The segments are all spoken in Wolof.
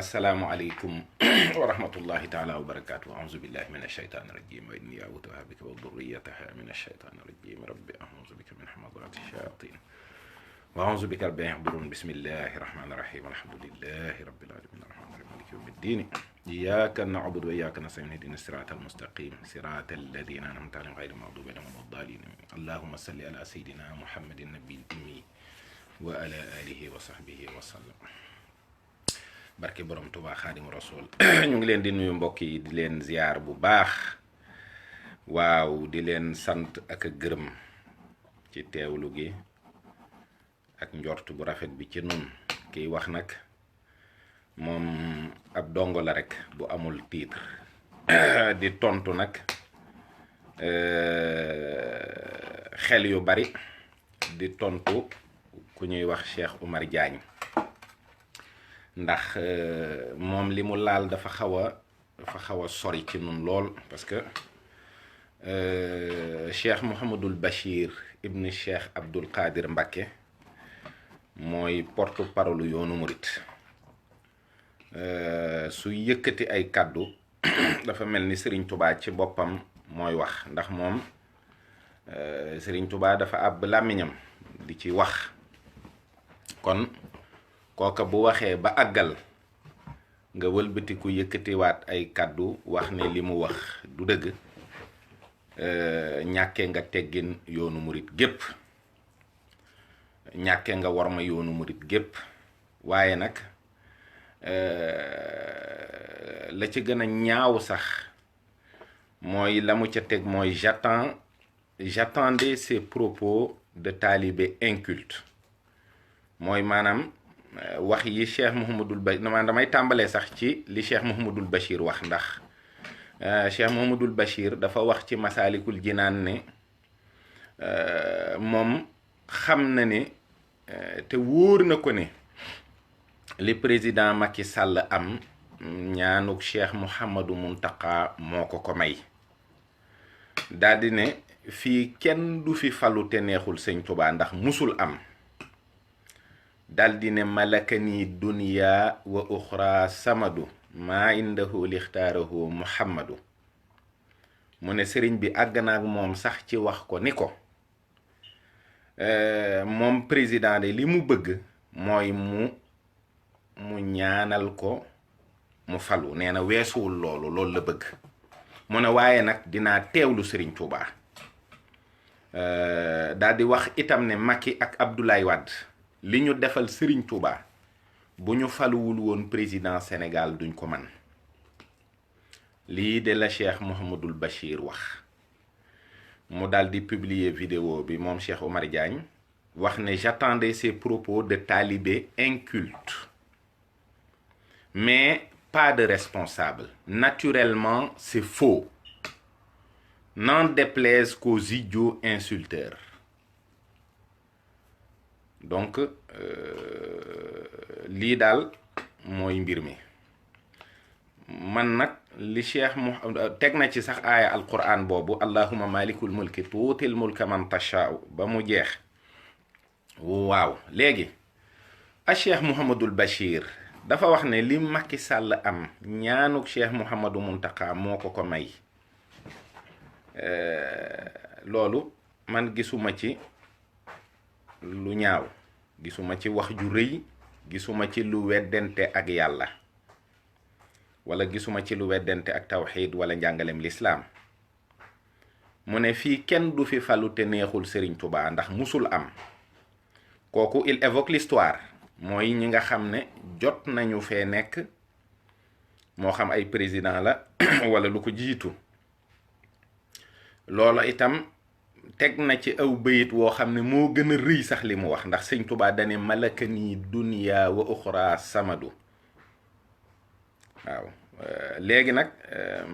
السلام عليكم ورحمة الله تعالى وبركاته. أعوذ بالله من الشيطان الرجيم وإني أعوذها بك وذريتها من الشيطان الرجيم. رب أعوذ بك من حمضات الشياطين وأعوذ بك رب يحضرون. بسم الله الرحمن الرحيم. الحمد لله رب العالمين الرحمن الرحيم مالك يوم الدين. إياك نعبد وإياك نستعين اهدنا الصراط المستقيم صراط الذين أنعمت عليهم غير المغضوب عليهم ولا الضالين. اللهم صل على سيدنا محمد النبي الأمي وعلى آله وصحبه وسلم. barke borom Tuubaa Xaadimu Rasuul. ñu ngi leen di nuyu mbokk yi di leen ziar bu baax waaw di leen sant ak gërëm ci teewlu gi ak njort bu rafet bi ci nun kiy wax nag moom ab dongo la rek bu amul titre di tontu nag xel yu bari di tontu ku ñuy wax Cheikh Oumar Diagne ndax moom li mu laal dafa xaw a sori ci nun lool parce que Cheikh Mouhamadul Bachir ibn Cheikh Abdoul Qadir Mbacké mooy porte-parole yoonu murit su yëkkati ay kàddu dafa mel ni Serigne Touba ci boppam mooy wax ndax moom Serigne Touba dafa àbb làmmiñam di ci wax kon kooka bu waxee ba àggal nga wëlbatiku yëkkatiwaat ay kàddu wax ne li mu wax du dëgg ñàkkee nga teggin yoonu murit gépp ñàkkee nga worma yoonu murit gépp waaye nag la ci gën a ñaaw sax mooy la mu ca teg mooy j'attendais ces propos de talibé inculte mooy maanaam wax yi Cheikh Mouhamadul Bachir damay tàmbalee sax ci li Cheikh Mouhamadul Bachir wax ndax Cheikh Mouhamadul Bachir dafa wax ci Masaalikul Jinaan ne moom xam na ne te wóor na ko ne li président Macky Sall am ñaanuk Cheikh Mouhamadou Mountakha moo ko may daldi ne fii kenn du fi falu te neexul Sëñ Tuubaa ndax musul am daldi ne malakani dunya wa uxra samadu maa indahu lixtaarahu muhammadu mu ne sëriñ bi àgg na ak moom sax ci wax ko ni ko moom président de li mu bëgg mooy mu ñaanal ko mu falu nee na weesuwul loolu la bëgg mu ne waaye nag dinaa teewlu sëriñ Tuubaa daldi wax itam ne Macky ak Abdoulaye Wade li ñu defal Serigne Touba bu ñu faluwul woon président Sénégal duñ ko man lii de la Cheikh Mouhamadul Bachir wax mu daldi publier vidéo bi moom Cheikh Oumar Diagne wax ne j'attendais ces propos de talibé inculte mais pas de responsable. Naturellement, c'est faux. N'en déplaise qu'aux idiots insulteurs. Donc lii daal mooy mbir mi man nag li cheikh mu teg na ci sax aaya alquran boobu allahumma malikul mulki tuutil mulka man tashaa'u ba mu jeex waaw léegi a cheikh Mouhamadul Bachir dafa wax ne li Macky Sall am ñaanuk cheikh Mouhamadou Mountakha moo ko may loolu man gisuma ci lu ñaaw gisuma ci wax ju rëy gisuma ci lu weddente ak yàlla wala gisuma ci lu weddente ak tawxiid wala njàngalem lislaam mu ne fii kenn du fi falu te neexul Serigne Touba ndax musul am kooku il évoque l'histoire mooy ñi nga xam ne jot nañu fee nekk moo xam ay président la wala lu ko jiitu loolu itam teg na ci aw bayit woo xam ne moo gën a rëy sax li mu wax ndax sëñ Tuubaa dane malakani dunya wa uxra samadu waaw léegi nag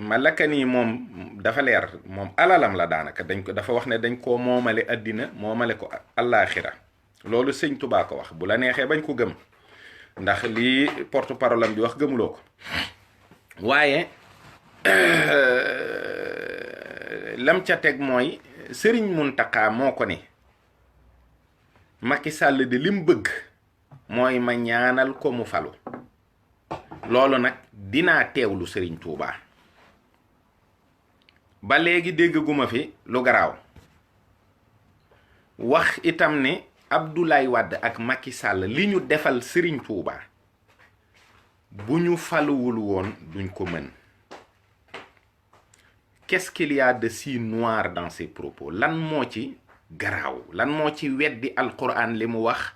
malakani moom dafa leer moom alalam la daanaka dafa wax ne dañ koo moomale àddina moomale ko allaaxira loolu sëñ Tuubaa ko wax bu la neexee bañ ko gëm ndax lii porte parole am bi wax gëmuloo ko waaye lam ca teg mooy Sëriñ Muntaxa moo ko ne Macky Sall de lim bëgg mooy ma ñaanal ko mu falu loolu nag dinaa teewlu Serigne Touba. ba léegi déggaguma fi lu garaaw wax itam ne Abdoulaye Wade ak Macky Sall li ñu defal Serigne Touba bu ñu faluwul woon duñ ko mën. Qu'est-ce qu'il y a de si noir dans ces propos? Lan moo ci garaaw, lan moo ci weddi alquran li mu wax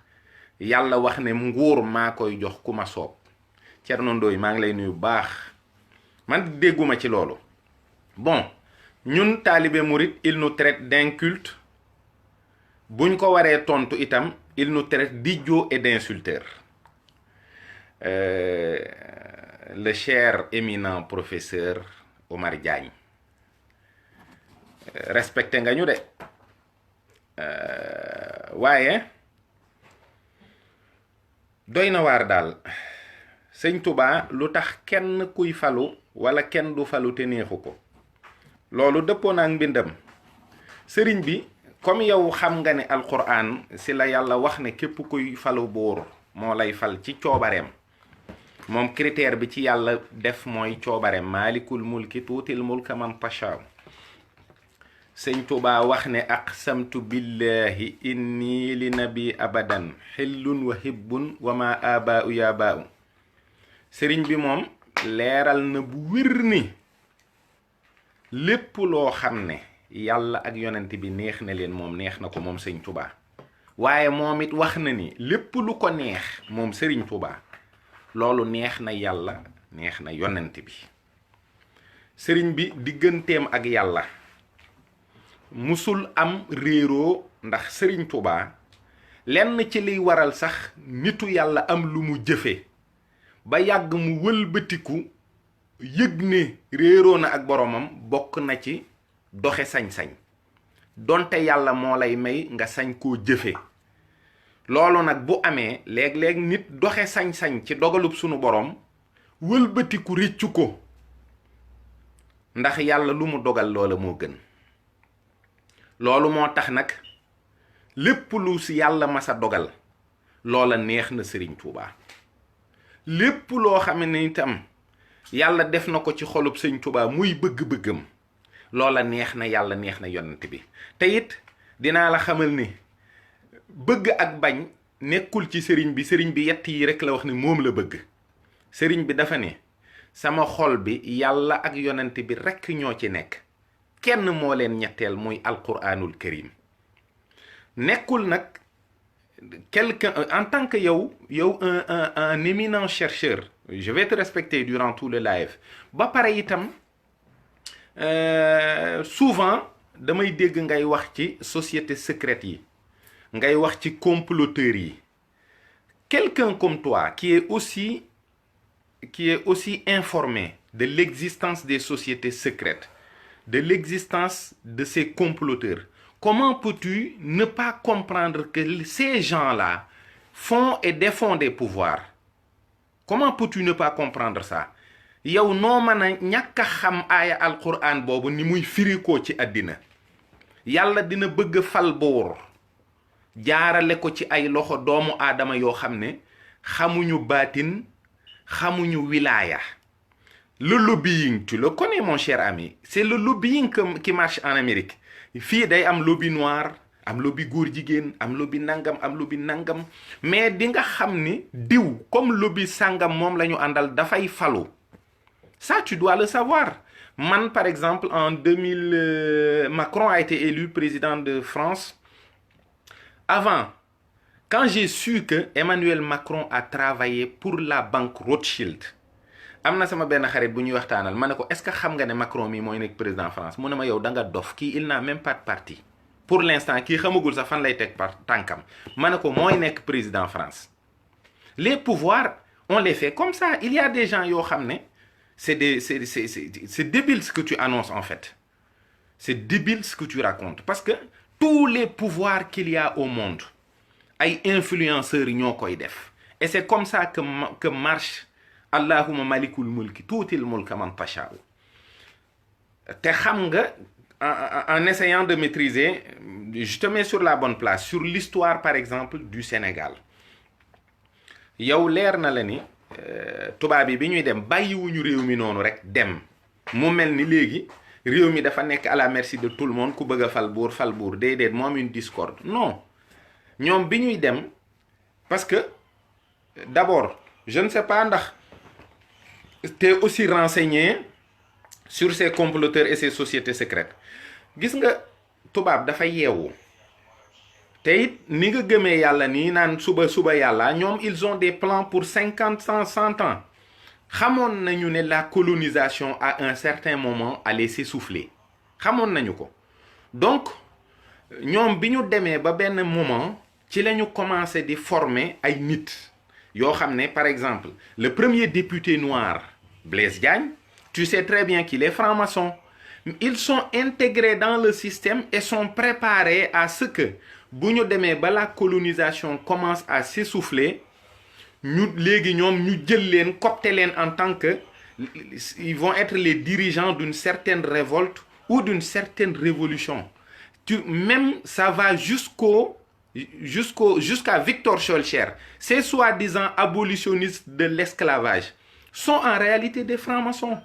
yàlla wax ne nguur maa koy jox ku ma soob. Thierno Ndoye maa ngi lay nuyu baax, man dégguma ci loolu. Bon, ñun taalibe murit il nous traite d'inculte, buñ ko waree tontu itam il nous traite d'idiots et d'insulteurs. Le cher éminent professeur Omar Diagne, respecté nga ñu de waaye doy na waar daal. Sëñ Touba lu tax kenn kuy falu wala kenn du falu te neexu ko, loolu dëppoo na ak mbindam. sëriñ bi comme yow xam nga ne alquran si la yàlla wax ne képp kuy falu buur moo lay fal ci coobareem. moom critère bi ci yàlla def mooy coobareem, maalikul mulki tuutil mulka man tashaa. sëñ Touba wax ne aqsamtu billahi inni li nabi abadan xillun wa hibbun wa ma abaau ya baau. sëriñ bi moom leeral na bu wér ni lépp loo xam ne yàlla ak yonent bi neex na leen moom neex na ko moom sëñ Touba. waaye moom it wax na ni lépp lu ko neex moom sëriñ Touba loolu neex na yàlla neex na yonent bi. sëriñ bi digganteem ak yàlla musul am réeroo, ndax sëriñ Touba lenn ci liy waral sax nitu yàlla am lu mu jëfe ba yàgg mu wëlbatiku yëg ne réeroo na ak boromam bokk na ci doxe sañ-sañ. donte yàlla moo lay may nga sañ koo jëfe. loolu nag bu amee léeg-léeg nit doxe sañ-sañ ci dogalub sunu borom wëlbatiku réccu ko, ndax yàlla lu mu dogal loola moo gën. loolu moo tax nag lépp lu si yàlla masa dogal loola neex na Serigne Touba. lépp loo xam ne itam yàlla def na ko ci xolub Sëñ Touba muy bëgg-bëggam loola neex na yàlla neex na yonent bi. te it dinaa la xamal ni bëgg ak bañ nekkul ci sëriñ bi yett yi rek la wax ni moom la bëgg. sëriñ bi dafa ne sama xol bi yàlla ak yonent bi rekk ñoo ci nekk, kenn moo leen ñetteel muy alquranul karim. nekkul nag quelqu'un en tant que yow un éminent chercheur, je vais te respecter durant tout le live. ba pare itam souvent damay dégg ngay wax ci société secrète yi, ngay wax ci comploteurs yi. Quelqu'un comme toi qui est aussi informé de l'existence des sociétés secrètes, de l'existence de ces comploteurs, comment peux-tu ne pas comprendre que ces gens-là font et défendent des pouvoirs? Comment peux-tu ne pas comprendre ça? yow noo mën a ñàkk a xam aaya alquran boobu ni muy firikoo ci àddina. yàlla dina bëgg fal buur jaarale ko ci ay loxo doomu aadama yoo xam ne xamuñu baatin, xamuñu wilaaya. Le lobbying, tu le connais mon cher ami, c'est le lobbying qui marche en Amérique. fii day am lobby noir, am lobby góor jigéen, am lobby nangam, am lobby nangam, mais di nga xam ni diw comme lobby sangam moom la ñu àndal dafay falu. Ça tu dois le savoir. Man par exemple en 2000 Macron a été élu président de France. Avant, quand j'ai su que Emmanuel Macron a travaillé pour la banque Rothschild, am na sama benn xarit bu ñuy waxtaanal ma ne ko est-ce que xam nga ne Macron mi mooy nekk président France? mu ne ma yow da nga dof, kii il n'a même pas de parti pour l'instant, kii xamagul sax fan lay teg par tànkam. ma ne ko mooy nekk président France. Les pouvoirs on les fait comme ça. Il y a des gens yoo xam ne c'est débile ce que tu annonces en fait. C'est débile ce que tu racontes parce que tous les pouvoirs qu'il y a au monde ay influenceurs ñoo koy def. Et c'est comme ça que marche allahumma malikul mulki tuutil mulka man tashaa. te xam nga en essayant de maîtriser, je te mets sur la bonne place, sur l'histoire par exemple du Sénégal. yow leer na la ni tubaab yi bi ñuy dem bàyyiwuñu réew mi noonu rek dem mu mel ni léegi réew mi dafa nekk à la merci de tout le monde ku bëgg a fal buur déedéet moom une discorde non ñoom bi ñuy dem parce que d'abord je ne sais pas ndax t'es aussi renseigné sur ces comploteurs et ces sociétés secrètes gis nga tubaab dafa yeewu te it ni nga gëmee yàlla nii naan suba yàlla ñoom ils ont des plans pour 50 ans 100 ans xamoon nañu ne la colonisation à un certain moment allait s'essouffler xamoon nañu ko donc ñoom bi ñu demee ba benn moment ci la ñu commencé di former ay nit yoo xam ne par exemple le premier député noir Blaise Diagne tu sais très bien qu'il est franc-maçon ils sont intégrés dans le système et sont préparés à ce que bu ñu demee ba la colonisation commence à s'essouffler ñu léegi ñoom ñu jël leen copter leen en tant que ils vont être les dirigeants d'une certaine révolte ou d'une certaine révolution même ça va jusqu'à Victor Schœlcher ces soi-disant abolitionnistes de l'esclavage sont en réalité des francs-maçons.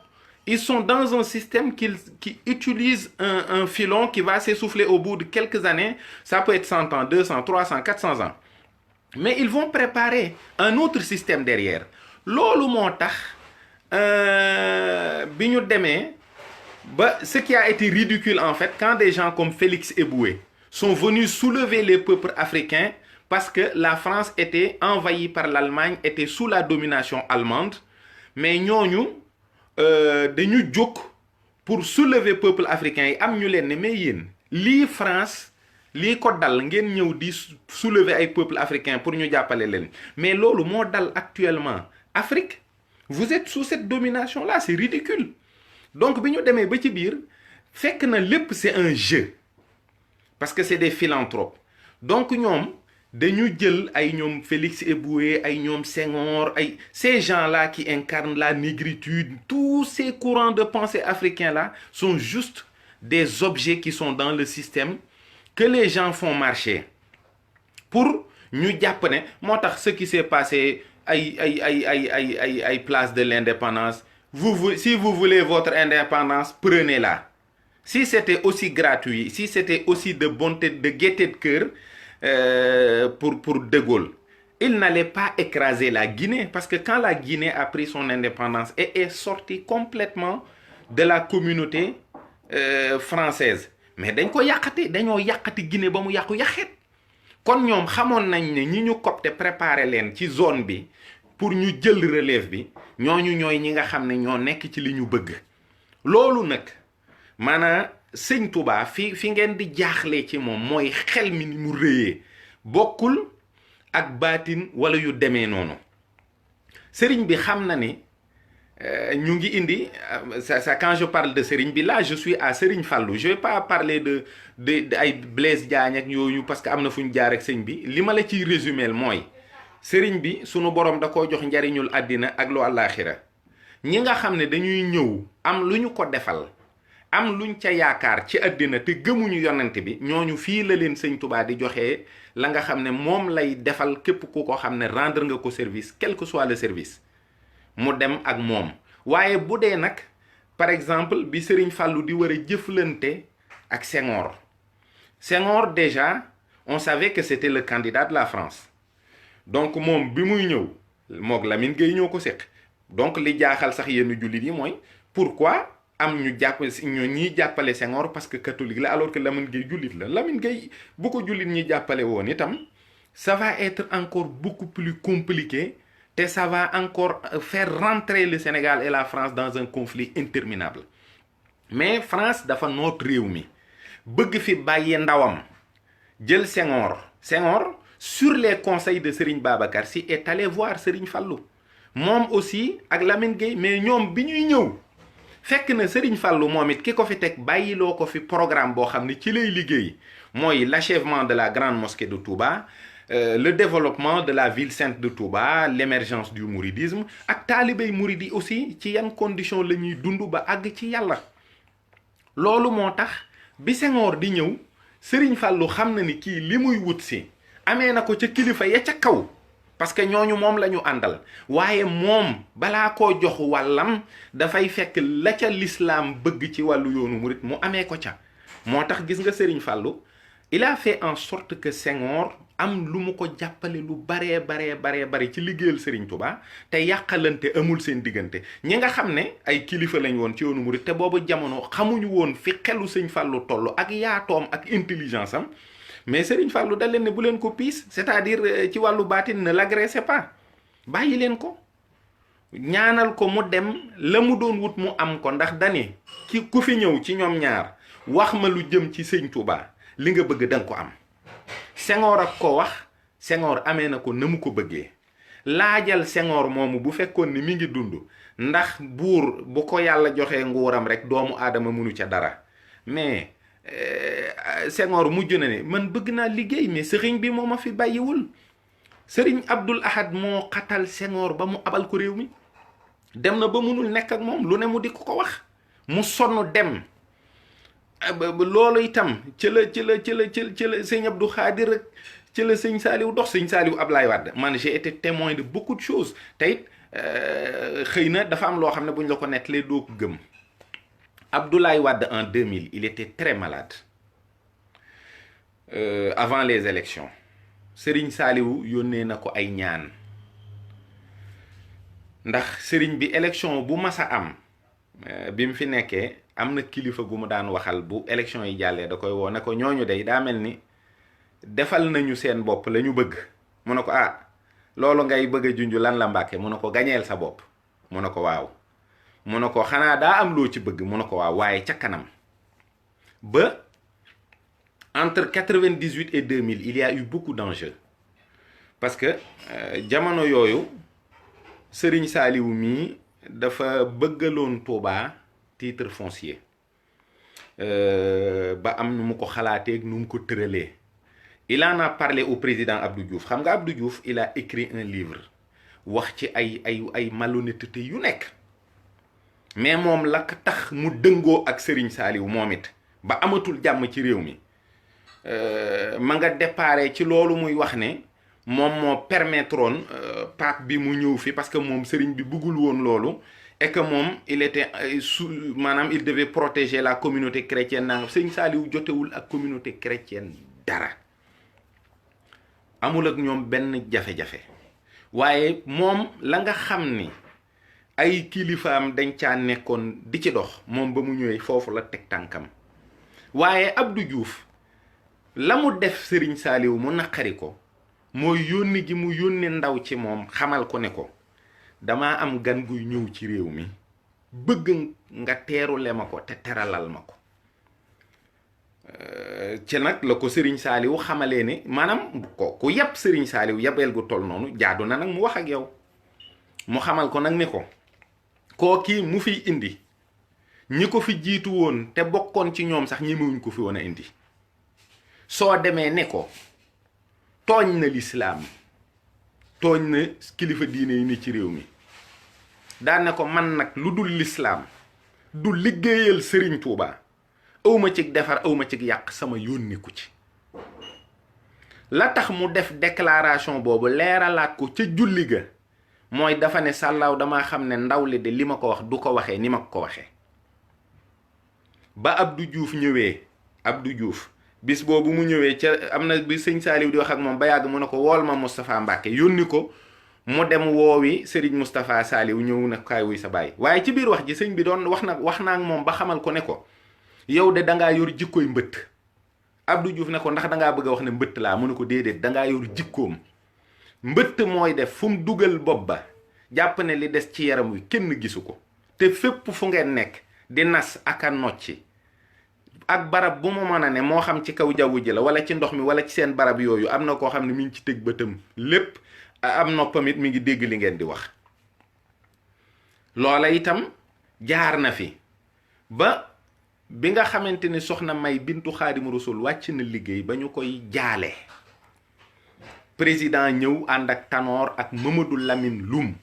Ils sont dans un système qui utilise un filon qui va s'essouffler au bout de quelques années. Ça peut être 100 ans, 200, 300, 400 ans. Mais ils vont préparer un autre système derrière. Loolu moo tax bi ñu demee ba ce qui a été ridicule en fait quand des gens comme Félix Éboué sont venus soulever les peuples africains parce que la France était envahie par l'Allemagne, était sous la domination allemande. Mais ñooñu dañu jóg pour soulever peuple africain yi am ñu leen ne mais yéen lii France lii ko dal ngeen ñëw di soulever ay peuple africain pour ñu jàppale leen mais loolu moo dal actuellement Afrique vous êtes sous cette domination là c'est ridicule donc bi ñu demee ba ci biir fekk na lépp c'est un jeu parce que c'est des philanthropes donc ñoom dañu jël ay ñoom Félix Éboué ay ñoom Senghor ay ces gens-là qui incarnent la négritude tous ces courants de pensée africains là sont juste des objets qui sont dans le système que les gens font marcher pour ñu jàpp ne moo tax ce qui s'est passé ay place de l'indépendance si vous voulez votre indépendance prenez-la si c'était aussi gratuit si c'était aussi de bonté de gaieté de cœur pour De Gaulle il n'allait pas écraser la Guinée parce que quand la Guinée a pris son indépendance et est sortie complètement de la communauté française mais dañoo yàqati Guinée ba mu yàqet kon ñoom xamoon nañ ne ñi ñu copte préparer leen ci zone bi pour ñu jël relève bi ñooñu ñooy ñi nga xam ne ñoo nekk ci li ñu bëgg loolu nag maanaam sëñ Touba fi ngeen di jaaxlee ci moom mooy xel mi ni mu rëyee bokkul ak baatin wala yu demee noonu sëriñ bi xam na ni ñu ngi indi ça quand je parle de sëriñ bi là je suis à Sëriñ Fallou je vais pas parler de ay Blaise Diagne ak yooyu parce que am na fu ñu jaar ak sëñ bi li ma la ciy résumer mooy sëriñ bi sunu borom da koo jox njariñul àddina ak lu àllaaxira ñi nga xam ne dañuy ñëw am lu ñu ko defal am luñ ca yaakaar ci àddina te gëmuñu yonent bi ñooñu fii la leen sëñ Touba di joxe la nga xam ne moom lay defal képp ku ko xam ne rendre nga ko service quel que soit le service mu dem ak moom waaye bu dee nag par exemple bi Sëriñ Fallou di war a jëflante ak Senghor déjà on savait que c'était le candidat de la France donc moom bi muy ñëw moog Lamine Gueye ñoo ko séq donc li jaaxal sax yenn jullit yi mooy pourquoi am ñu ñiy jàppale Senghor parce que catholique la alors que Lamine Gueye jullit la Lamine Gueye bu ko jullit ñi jàppale woon itam ça va être encore beaucoup plus compliqué te ça va encore faire rentrer le Sénégal et la France dans un conflit interminable mais France dafa noot réew mi bëgg fi bàyyi ndawam jël Senghor sur les conseils de Serigne Babacar Sy est allé voir Serigne Fallou moom aussi ak Lamine Gueye mais ñoom bi ñuy ñëw fekk na Serigne Fallou moom it ki ko fi teg bàyyiloo ko fi programme boo xam ne ci lay liggéey mooy l'achèvement de la grande mosquée de Touba le développement de la ville sainte de Touba l'émergence du mouridisme ak taalibey mouridi aussi ci yan condition la ñuy dund ba àgg ci yàlla loolu moo tax bi Senghor di ñëw Serigne Fallou xam na ni kii li muy wut si amee na ko ca kilifa ya ca kaw parce que ñooñu moom la ñu àndal waaye moom balaa koo jox wàllam dafay fekk la ca l'islam bëgg ci wàllu yoonu murit mu amee ko ca. moo tax gis nga Serigne Fallou il a fait en sorte que Senghor am lu mu ko jàppale lu baree ci liggéeyal Serigne Touba te yàqalante amul seen diggante ñi nga xam ne ay kilifa lañ woon ci yoonu murit te boobu jamono xamuñu woon fi xelu Serigne Fallou toll ak yaatoom ak intelligence am. mais Serigne Fallou dal leen ne bu leen ko piis c'est-à-dire ci wàllu baatin ne l'agressez pas bàyyi leen ko ñaanal ko mu dem la mu doon wut mu am ko ndax dani ki ku fi ñëw ci ñoom ñaar wax ma lu jëm ci Sëñ Touba li nga bëgg danga ko am. Senghor ak ko wax Senghor amee na ko na mu ko bëggee laajal Senghor moomu bu fekkoon ni mi ngi dund ndax buur bu ko yàlla joxee nguuram rek doomu aadama mënu ca dara mais Senghor mujj na ne man bëgg naa liggéey mais sëriñ bi moo ma fi bàyyiwul. sëriñ Abdul Ahad moo xatal Senghor ba mu abal ko réew mi dem na ba munul nekk ak moom lu ne mu di ko wax mu sonn dem. loolu itam ci la sëñ Abdou Khadir rek ci la sëñ Saliou dox sëñ Saliou Ablaye Wade man j'ai été témoin de beaucoup de choses te it xëy na dafa am loo xam ne bu ñu la ko nettalee doo ko gëm. Abdoulaye Wade en 2000 il était très malade avant les élections Serigne Saliou yónnee na ko ay ñaan ndax Serigne bi élection bu mas a am bi mu fi nekkee am na kilifa gu mu daan waxal bu élection yi jàllee da koy woo ne ko ñooñu day daa mel ni defal nañu seen bopp la ñu bëgg mu ne ko ah loolu ngay bëgg a junj lan la Mbàkke mu ne ko gañeel sa bopp mu ne ko waaw mu ne ko xanaa daa am loo ci bëgg mu ne ko waaw waaye ca kanam ba entre 98 et 2000 il y a eu beaucoup d'enjeux parce que jamono yooyu Serigne Saliou mii dafa bëggaloon Touba titre foncier ba am nu mu ko xalaatee nu mu ko tëralee il en a parlé au président Abdou Diouf xam nga Abdou Diouf il a écrit un livre wax ci ay malhonnêteté yu nekk mais moom la ko tax mu dëngoo ak Serigne Saliou moom it ba amatul jàmm ci réew mi ma nga déparé ci loolu muy wax ne moom moo permettroon pape bi mu ñëw fi parce que moom Serigne bi bëggul woon loolu et que moom il était maanaam il devait protéger la communauté chrétienne nangam Serigne Saliou jotewul ak communauté chrétienne dara amul ak ñoom benn jafe-jafe waaye moom la nga xam ni ay kilifaam dañ caa nekkoon di ci dox moom ba mu ñëwee foofu la teg tànkam waaye Abdou Diouf la mu def Serigne Saliou mu naqari ko mooy yónni gi mu yónni ndaw ci moom xamal ko ne ko damaa am gan guy ñëw ci réew mi bëgg nga teerule ma ko te teralal ma ko ci nag la ko Serigne Saliou xamalee ne maanaam ku yab Serigne Saliou yabeel gu toll noonu jaadu na nag mu wax ak yow mu xamal ko nag ne ko kooki mu fiy indi ñi ko fi jiitu woon te bokkoon ci ñoom sax ñemewuñ ko fi woon a indi soo demee ne ko tooñ na lislaam tooñ na kilifa diine yi ni ci réew mi daan ne ko man nag lu dul lislaam du liggéeyal Serigne Touba awma ci defar awma ci yàq sama yónniku ci la tax mu def déclaration boobu leeralaat ko ca julli ga mooy dafa ne sàllaaw damaa xam ne ndaw li de li ma ko wax du ko waxee ni ma ko waxee ba Abdou Diouf ñëwee Abdou Diouf bis boobu mu ñëwee ca am na bi sëñ Saliou di wax ak moom ba yàgg mu ne ko wool ma Moustapha Mbacke yónni ko mu dem woowi Serigne Moustapha Saliou ñëw na kaay wuy sa baay waaye ci biir wax ji sëñ bi doon wax naa ak moom ba xamal ko ne ko yow de dangaa yor jikkoy mbëtt Abdou Diouf ne ko ndax dangaa bëgg a wax ne mbëtt laa mu ne ko déedéet dangaa yor jikkoom mbëtt mooy def fu mu dugal bopp ba jàpp ne li des ci yaram wi kenn gisu ko te fépp fu ngeen nekk di nas ak a nocci ak barab bu mu mën a ne moo xam ci kaw jaww ji la wala ci ndox mi wala ci seen barab yooyu am na koo xam ne mi ngi ci tëg bëtam lépp am noppam it mi ngi dégg li ngeen di wax loola itam jaar na fi ba bi nga xamante ni soxna May bintu Xaadimu Rasuul wàcc na liggéey ba ñu koy jaale président ñëw ànd ak Tanor ak Mamadou Lamine Loum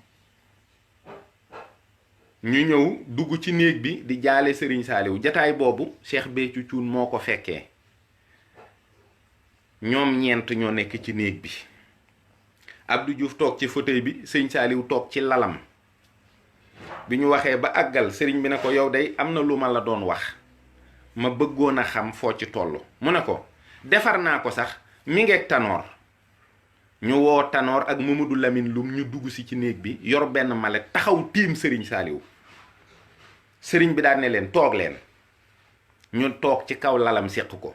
ñu ñëw dugg ci néeg bi di jaale Serigne Saliou jataay boobu Cheikh Béthio Thioune moo ko fekkee ñoom ñeent ñoo nekk ci néeg bi Abdou Diouf toog ci fauteuil bi sëñ Saaliw toog ci lalam. bi ñu waxee ba àggal sëriñ bi ne ko yow day am na lu ma la doon wax ma bëggoon a xam foo ci toll. mu ne ko defar naa ko sax mi ngeeg Tanoor. ñu woo Tanoor ak Mamadou Lamine Lum ñu dugg si ci néeg bi yor benn malet taxaw tiim sëriñ Saaliw. sëriñ bi daal ne leen toog leen. ñu toog ci kaw lalam séq ko.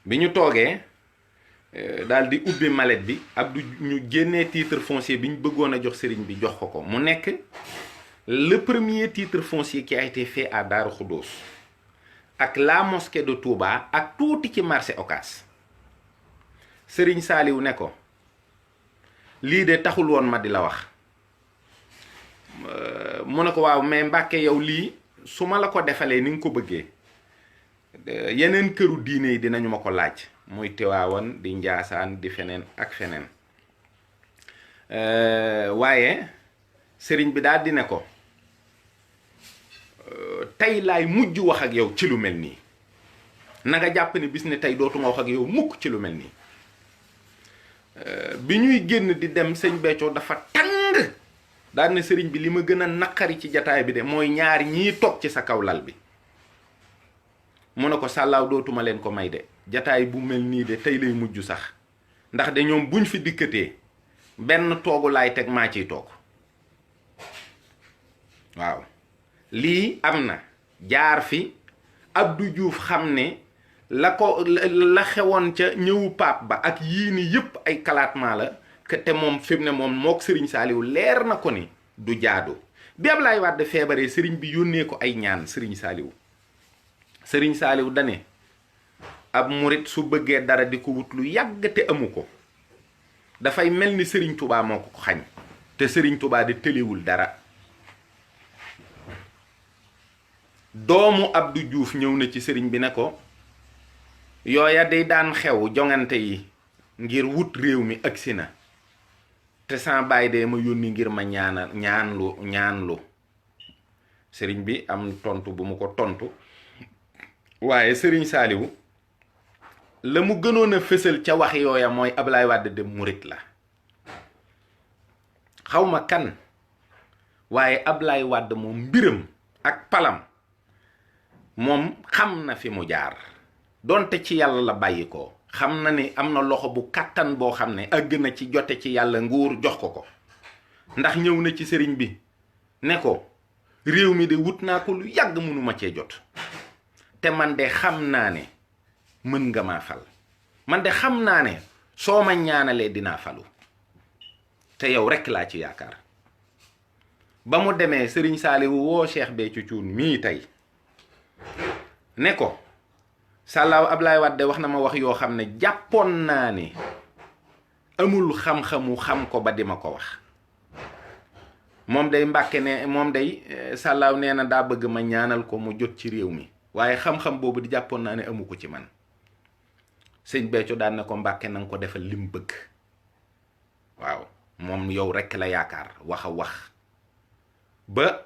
bi ñu toogee daal di ubbi malet bi Abdou ñu génnee titre foncier bi ñu bëggoon a jox sëriñ bi jox ko mu nekk le premier titre foncier qui a été fait à Darou Khoudoss ak la mosquée de Touba ak tuuti ci marché Ocass. sëriñ Saaliw ne ko lii de taxul woon ma di la wax. mu ne ko waaw mais Mbàkke yow lii su ma la ko defalee ni nga ko bëggee yeneen këru diine yi dinañu ma ko laaj muy Tiwaawan di Njaasaan di feneen ak feneen. waaye sëriñ bi daal di ne ko tey laay mujj wax ak yow ci lu mel nii na nga jàpp ne bis ne tey dootuma wax ak yow mukk ci lu mel nii. bi ñuy génn di dem sëñ Béthio dafa tàng daal ne sëriñ bi li ma gën a naqari ci jataay bi de mooy ñaar ñii toog ci sa kaw lal bi. mu ne ko sàllaaw dootuma leen ko may de jataay bu mel nii de tey lay mujj sax ndax de ñoom buñ fi dikkatee benn toogu laay teg maa ciy toog. waaw lii am na jaar fi Abdou Diouf xam ne la xewoon ca ñëwu paap ba ak yii ni yëpp ay kalaatmaa la te moom fi mu ne moom mook sëriñ Saaliw leer na ko ni du jaadu. bi Ablaye Wade feebaree sëriñ bi yónnee ko ay ñaan sëriñ Saaliw. sëriñ Saaliw dane ab murit su bëggee dara di ko wut lu yàgg te amu ko dafay mel ni sëriñ Touba moo ko xañ te sëriñ Touba di tëliwul dara. doomu Abdou Diouf ñëw na ci sëriñ bi ne ko yooya day daan xew jongante yi ngir wut réew mi agsi na te sama baay de ma yónni ngir ma ñaanlu sëriñ bi am tontu bu mu ko tontu. waaye sëriñ Saaliw la mu gënoon a fësal ca wax yooya mooy Ablaye Wade de murit la. xawma kan waaye Ablaye Wade moom mbiram ak palam moom xam na fi mu jaar donte ci yàlla la bàyyi ko xam na ni am na loxo bu kàttan boo xam ne àgg na ci jote ci yàlla nguur jox ko ndax ñëw na ci sëriñ bi ne ko réew mi de wut naa ko lu yàgg mënuma cee jot te man de xam naa ne mën nga maa fal man de xam naa ne soo ma ñaanalee dinaa falu te yow rekk laa ci yaakaar. ba mu demee sëriñ Saaliwu woo Cheikh Béthio Thioune mii tey ne ko sàllaaw Ablaye Wade wax na ma wax yoo xam ne jàppoon naa ne amul xam-xamu xam ko ba di ma ko wax. moom day Mbàkke ne moom day sàllaaw nee na daa bëgg ma ñaanal ko mu jot ci réew mi waaye xam-xam boobu di jàppoon naa ne amu ko ci man. sëñ Béthio daan na ko Mbàkke na nga ko defal lim bëgg. waaw moom yow rekk la yaakaar wax a wax ba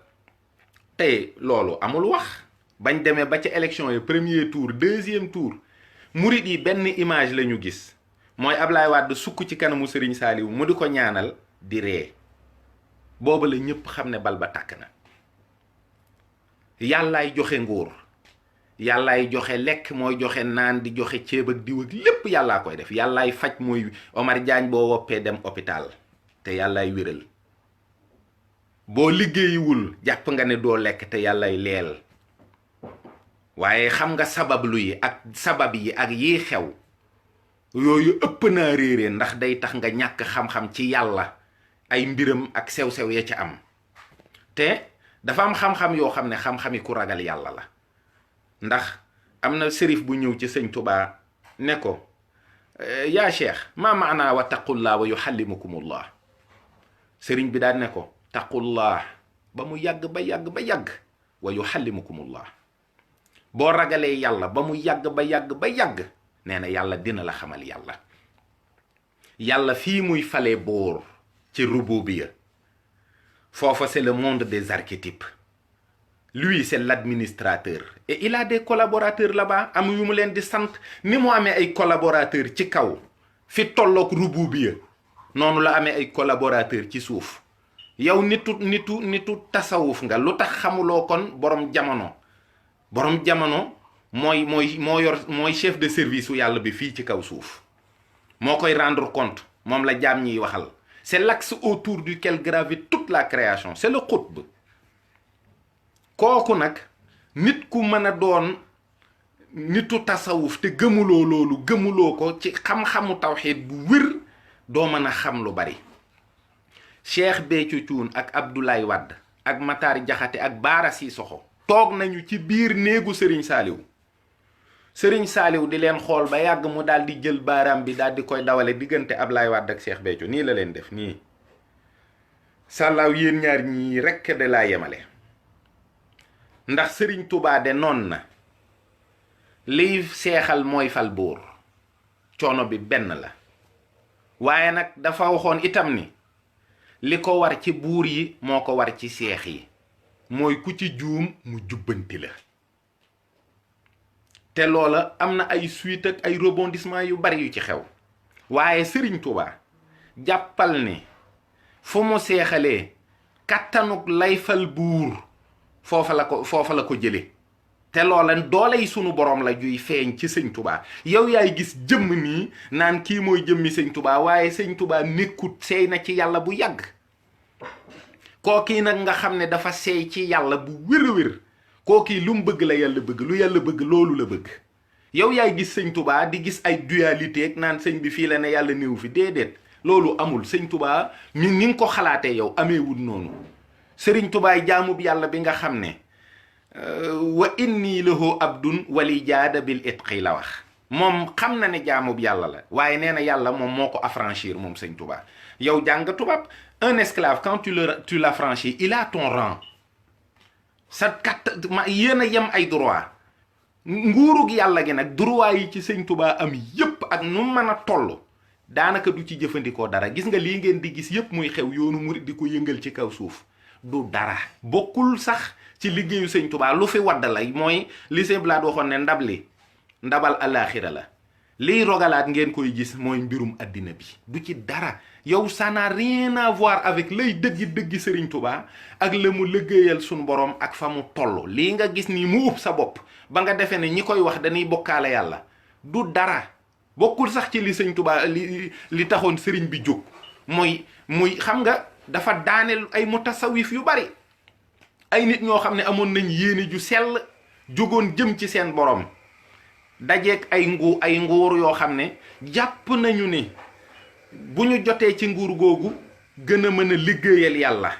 tey loolu amul wax. bañ demee ba ca élection yi premier tour deuxième tour murit yi benn image la ñu gis mooy Ablaye Wade sukk ci kanamu Serigne Saliou mu di ko ñaanal di ree booba la ñëpp xam ne bal ba tàkk na. yàllaay joxe nguur yàllaay joxe lekk mooy joxe naan di joxe ceeb ak diw ak lépp yàllaa koy def yàllaay faj mooy Omar Diagne boo woppee dem hôpital te yàllaay wéral boo liggéeyiwul jàpp nga ne doo lekk te yàllaay leel. waaye xam nga sabablu yi ak sabab yi ak yii xew yooyu ëpp naa réere ndax day tax nga ñàkk xam-xam ci yàlla ay mbiram ak sew-sew ya ca am te dafa am xam-xam yoo xam ne xam-xami ku ragal yàlla la. ndax am na sërif bu ñëw ci sëñ Tuubaa ne ko yaa cheikh maa maanaa wa taqullah wa yuhallimukumullah sëriñ bi daal ne ko taqullah ba mu yàgg ba yàgg ba yàgg wa yuhallimukumullah boo ragalee yàlla ba mu yàgg ba yàgg ba yàgg nee na yàlla dina la xamal yàlla. yàlla fii muy fale boor ci rububiya foofa c'est le monde des archétypes. lui c'est l'administrateur et il a des collaborateurs là-bas am yu mu leen di sant ni mu amee ay collaborateurs ci kaw fi tolloog rububiya noonu la amee ay collaborateur ci suuf. yow nitu tasawuf nga lu tax xamuloo kon borom jamono mooy chef de service u yàlla bi fii ci kaw suuf moo koy rendre compte, moom la jaam ñiy waxal. C'est l'axe autour duquel gravite toute la création, c'est le xutb. kooku nag nit ku mën a doon nitu tasawuf te gëmuloo loolu, gëmuloo ko ci xam-xamu tawxiid bu wér, doo mën a xam lu bari. Cheikh Béthio Thioune ak Abdoulaye Wade ak Matar Jaxate ak Baara Sissoko toog nañu ci biir néegu Serigne Saliou di leen xool ba yàgg mu daal di jël baaraam bi daal di koy dawale diggante Abdoulaye Wade ak Cheikh Béthio, nii la leen def nii. sàllaaw yéen ñaar ñii rekk de laa yemale, ndax Serigne Touba de noon na liy seexal mooy fal buur, coono bi benn la. waaye nag dafa waxoon itam ni li ko war ci buur yi moo ko war ci seex yi, mooy ku ci juum mu jubbanti la. te loola am na ay suite ak ay rebondissement yu bari yu ci xew. waaye Serigne Touba jàppal ni fu mu seexalee kattanuk lay fal buur foofa la ko jële. te loola dooley sunu borom la juy feeñ ci sëñ Touba. yow yaay gis jëmm nii naan kii mooy jëmmi sëñ Touba, waaye sëñ Touba nekkut, seey na ci yàlla bu yàgg. kookii nag nga xam ne dafa seey ci yàlla bu wér-wér, kookii lu mu bëgg la yàlla bëgg, lu yàlla bëgg loolu la bëgg. yow yaay gis sëñ Touba di gis ay dualité ak naan sëñ bi fii la ne yàlla néew fi, déedéet loolu amul. sëñ Touba ni nga ko xalaatee yow ameewul noonu. sëriñ Touba jaamub yàlla bi nga xam ne wa inni lahu abdun wali jaada bil itqi la wax. moom xam na ne jaamub yàlla la, waaye nee na yàlla moom moo ko affranchir moom sëñ Touba. yow jàng tubaab, un esclave quand tu l'affranchis, il a ton rang. sa yéen a yem ay droit. nguurug yàlla gi nag droit yi ci sëñ Touba am yépp ak nu mën a toll daanaka du ci jëfandikoo dara. gis nga lii ngeen di gis yépp muy xew yoonu murid di ko yëngal ci kaw suuf, du dara, bokkul sax ci liggéeyu sëñ Touba. lu fi wadd la mooy li sëñ Blaat waxoon ne ndabal alaaxira la. liy rogalaat ngeen koy gis mooy mbirum àddina bi, du ci dara. yow ça n'a rien à voir avec lay dëggi Serigne Touba ak la mu liggéeyal suñu borom ak fa mu toll. lii nga gis nii mu ub sa bopp ba nga defee ne ñi koy wax dañuy bokkaale yàlla, du dara, bokkul sax ci li sëñ Touba li taxoon Serigne bi jóg. muy xam nga dafa daaneel ay mutasawif yu bari, ay nit ñoo xam ne amoon nañ yéene ju sell, jógoon jëm ci seen borom, dajeeg ay nguur yoo xam ne jàpp nañu ni bu ñu jotee ci nguur googu gën a mën a liggéeyal yàlla.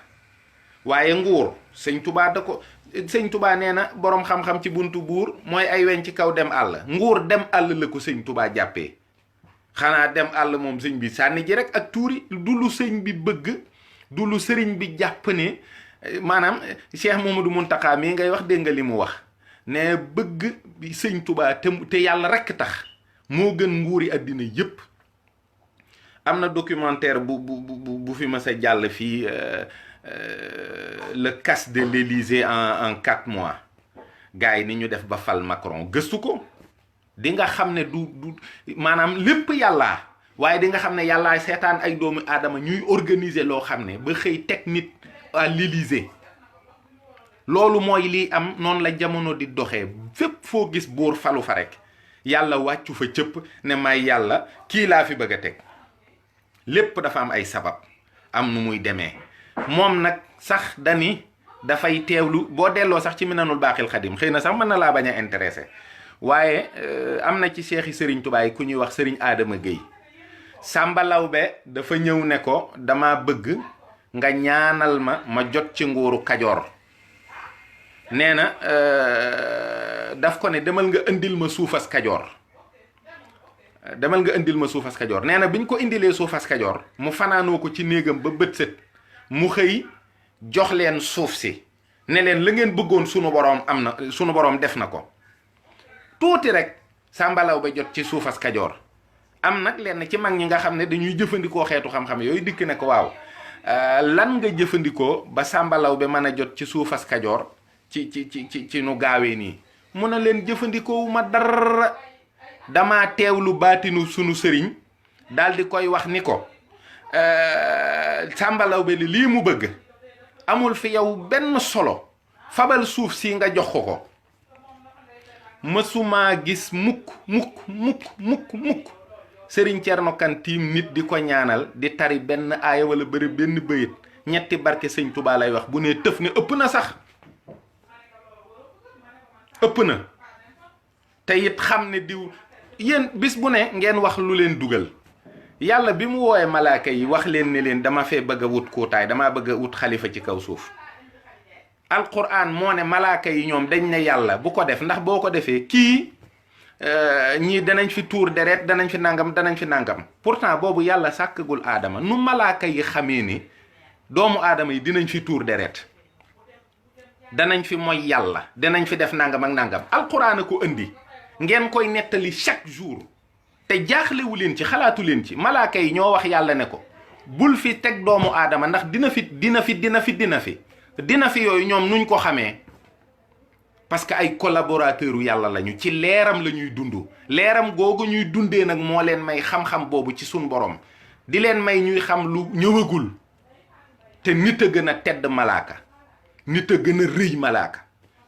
waaye nguur sëñ Touba nee na boroom xam-xam ci buntu buur mooy ay weñ ci kaw dem àll. nguur dem àll la ko sëñ Touba jàppee. xanaa dem àll moom sëñ bi sànni ji rek ak tuuri, du lu sëñ bi bëgg, du lu sëriñ bi jàpp ne. maanaam Cheikh Mamadou Mountakha mii ngay wax, dégg nga li mu wax ne bëgg sëñ Touba te yàlla rekk tax moo gën nguuri àddina yépp. am na documentaire bu fi ma sa jàll fii le casse de l'Élysée en 4 mois. gars yi ni ñu def ba fal Macron, gëstu ko di nga xam ne du maanaam lépp yàllaa, waaye di nga xam ne yàllaa seetaan ay doomu aadama ñuy organiser loo xam ne ba xëy teg nit à l'Élysée. loolu mooy lii am, noonu la jamono di doxee. fépp foo gis buur falu fa rek yàlla wàccu fa cëpp ne may yàlla kii laa fi bëgg a teg. lépp dafa am ay sabab, am nu muy demee. moom nag sax dani dafay teewlu, boo delloo sax ci Minanul Baaxil Xadim xëy na sax mën na laa bañ a intéressé, waaye am na ci seexi Serigne Touba yi ku ñuy wax Serigne Adama Gueye. Samba Lawbe dafa ñëw ne ko dama bëgg nga ñaanal ma jot ci nguuru Kajoor. nee na daf ko ne demal nga indil ma suufas Kajoor. nee na bi ñu ko indilee suufas Kajoor mu fanaanoo ko ci néegam ba bët set, mu xëy jox leen suuf si ne leen la ngeen bëggoon sunu boroom def na ko. tuuti rek Samba Lawbe jot ci suufas Kajoor. am nag lenn ci mag ñi nga xam ne dañuy jëfandikoo xeetu xam-xam yooyu dikk ne ko waaw lan nga jëfandikoo ba Samba Lawbe mën a jot ci suufas Kajoor ci nu gaawee nii. mu ne leen jëfandikoo wu ma dara, dama teewlu baatinu sunu sëriñ daal di koy wax ni ko Samba Laobé lii mu bëgg amul fi yow benn solo, fabal suuf si nga jox ko. mësumaa gis mukk Serigne Thierno Kane tiim nit di ko ñaanal di tari benn aaya wala bëri benn bëyit ñetti barke sëñ Touba lay wax bu ne tëf ne ëpp na sax, ëpp na. te it xam ne diw yéen bis bu ne ngeen wax lu leen dugal. yàlla bi mu woowee malaaka yi wax leen ne leen dama fee bëgg a wut kuutaay, dama bëgg a wut xalifa ci kaw suuf. alquran moo ne malaaka yi ñoom dañ ne yàlla bu ko def, ndax boo ko defee kii ñii danañ fi tuur deret, danañ fi nangam. pourtant boobu yàlla sàkkagul aadama. nu malaaka yi xamee ni doomu aadama yi dinañ fi tuur deret, danañ fi moy yàlla, danañ fi def nangam ak nangam. alquran a ko indi, ngeen koy nettali chaque jour te jaaxlewu leen ci, xalaatu leen ci. malaaka yi ñoo wax yàlla ne ko bul fi teg doomu aadama ndax dina fi yooyu ñoom nuñ ko xamee, parce que ay collaborateurs yàlla lañu, ci leeram la ñuy dund. leeram googu ñuy dundee nag moo leen may xam-xam boobu ci sun borom, di leen may ñuy xam lu ñëwagul. te nit a gën a tedd malaaka, nit a gën a rëy malaaka,